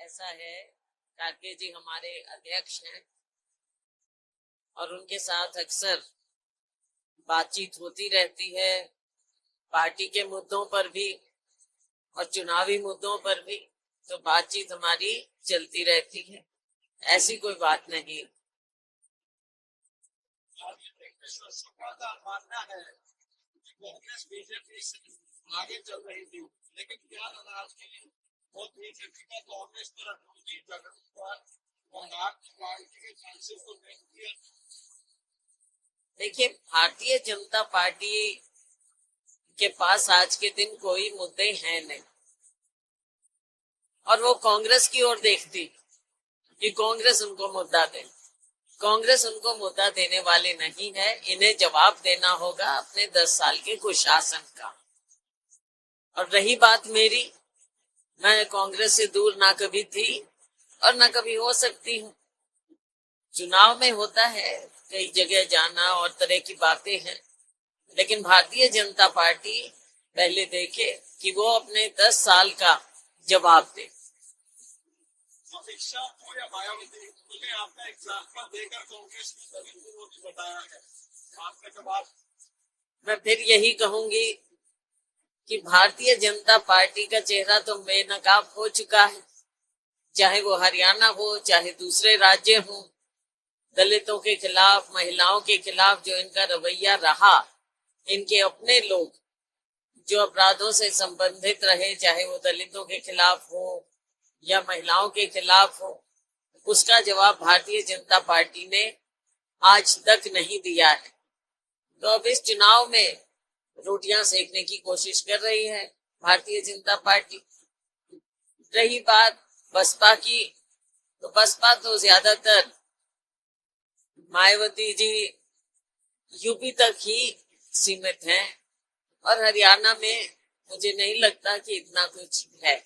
ऐसा है, कार्के जी हमारे अध्यक्ष हैं और उनके साथ अक्सर बातचीत होती रहती है, पार्टी के मुद्दों पर भी और चुनावी मुद्दों पर भी। तो बातचीत हमारी चलती रहती है, ऐसी कोई बात नहीं। मानना है कांग्रेस बीजेपी से आगे चल रही थी, लेकिन क्या नाराजगी और बीजेपी का कांग्रेस पर देखिए, भारतीय जनता पार्टी के पास आज के दिन कोई मुद्दे हैं नहीं और वो कांग्रेस की ओर देखती कि कांग्रेस उनको मुद्दा दे। कांग्रेस उनको मुद्दा देने वाले नहीं है, इन्हें जवाब देना होगा अपने 10 साल के कुशासन का। और रही बात मेरी, मैं कांग्रेस से दूर ना कभी थी और ना कभी हो सकती हूँ। चुनाव में होता है कई जगह जाना और तरह की बातें हैं, लेकिन भारतीय जनता पार्टी पहले देखे कि वो अपने 10 साल का जवाब दे। आपका एग्जाम्पल देकर कांग्रेस की बताया है, आपका जवाब। मैं फिर यही कहूंगी कि भारतीय जनता पार्टी का चेहरा तो बेनकाब हो चुका है, चाहे वो हरियाणा हो चाहे दूसरे राज्य हो। दलितों के खिलाफ, महिलाओं के खिलाफ जो इनका रवैया रहा, इनके अपने लोग जो अपराधों से संबंधित रहे, चाहे वो दलितों के खिलाफ हो या महिलाओं के खिलाफ हो, उसका जवाब भारतीय जनता पार्टी ने आज तक नहीं दिया है। तो अब इस चुनाव में रोटियां सेकने की कोशिश कर रही है भारतीय जनता पार्टी। रही बात बसपा की, तो बसपा तो ज्यादातर मायावती जी यूपी तक ही सीमित हैं और हरियाणा में मुझे नहीं लगता कि इतना कुछ है।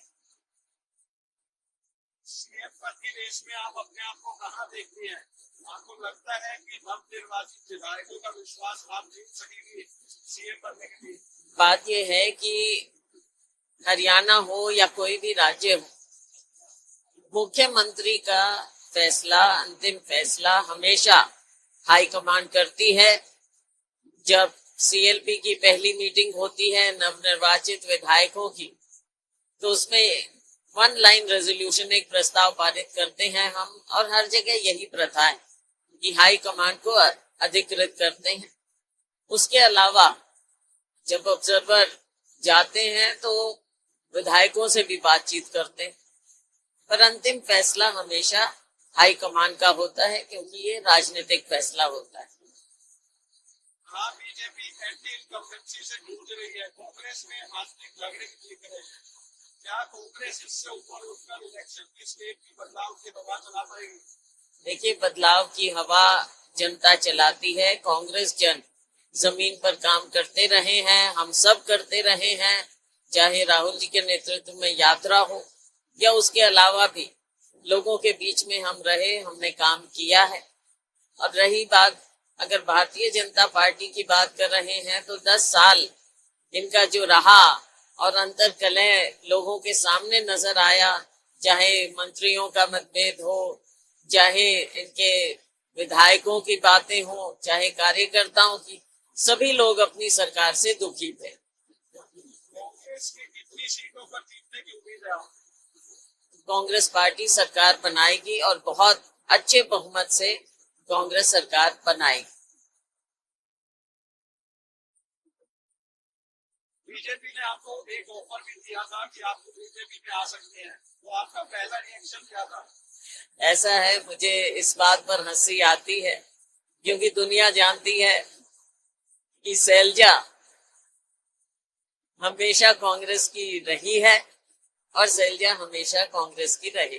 सीएम पद की रेस में आप अपने आप को कहाँ देखती हैं? आपको लगता है कि नवनिर्वाचित विधायकों का विश्वास आप जीत सकेंगी सीएम बनने के लिए? बात यह है कि हरियाणा हो या कोई भी राज्य हो, मुख्यमंत्री का फैसला, अंतिम फैसला हमेशा हाईकमान करती है। जब सीएलपी की पहली मीटिंग होती है नवनिर्वाचित विधायकों की, तो उसमें 1 लाइन रेजोल्यूशन, एक प्रस्ताव पारित करते हैं हम, और हर जगह यही प्रथा है कि हाई कमांड को अधिकृत करते हैं। उसके अलावा जब ऑब्जर्वर जाते हैं तो विधायकों से भी बातचीत करते हैं, पर अंतिम फैसला हमेशा हाई कमान का होता है, क्योंकि ये राजनीतिक फैसला होता है। हाँ, बीजेपी एंटी इनकम्बेंसी से जूझ रही है, कांग्रेस में आंतरिक झगड़े की दिख रहे हैं। क्या कांग्रेस इससे ऊपर उठकर इलेक्शन की स्टेट की बदलाव की हवा चला पाएगी? देखिए, बदलाव की हवा जनता चलाती है। कांग्रेस जन जमीन पर काम करते रहे हैं, हम सब करते रहे हैं, चाहे राहुल जी के नेतृत्व में यात्रा हो या उसके अलावा भी लोगों के बीच में हम रहे, हमने काम किया है। और रही बात, अगर भारतीय जनता पार्टी की बात कर रहे हैं, तो 10 साल इनका जो रहा और अंतर कलह लोगों के सामने नजर आया, चाहे मंत्रियों का मतभेद हो, चाहे इनके विधायकों की बातें हो, चाहे कार्यकर्ताओं की, सभी लोग अपनी सरकार से दुखी थे। कांग्रेस की कितनी सीटों पर जीतने की उम्मीद है? कांग्रेस पार्टी सरकार बनाएगी और बहुत अच्छे बहुमत से कांग्रेस सरकार बनाएगी। बीजेपी ने आपको एक ऑफर भी दिया था कि आप बीजेपी में आ सकते हैं, तो आपका पहला रिएक्शन क्या था? ऐसा है, मुझे इस बात पर हंसी आती है क्योंकि दुनिया जानती है कि शैलजा हमेशा कांग्रेस की रही है और शैलजा हमेशा कांग्रेस की रही।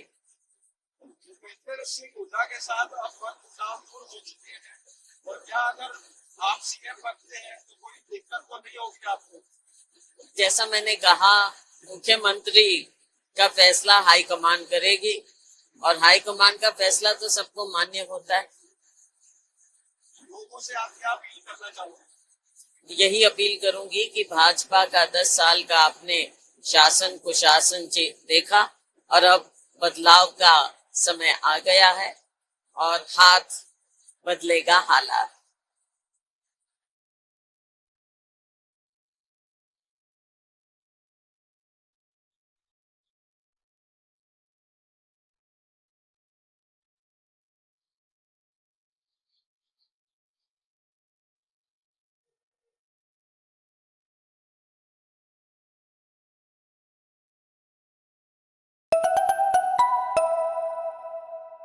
भूपेंद्र सिंह हुड्डा के साथ काम हो चुके हैं, और क्या अगर आप सीएम बनते हैं तो कोई दिक्कत तो नहीं होगी आपको? जैसा मैंने कहा, मुख्यमंत्री का फैसला हाईकमान करेगी और हाईकमान का फैसला तो सबको मान्य होता है। लोगों से आप क्या अपील करना चाहोगे? यही अपील करूंगी कि भाजपा का 10 साल का आपने शासन कुशासन देखा और अब बदलाव का समय आ गया है और हाथ बदलेगा हालात।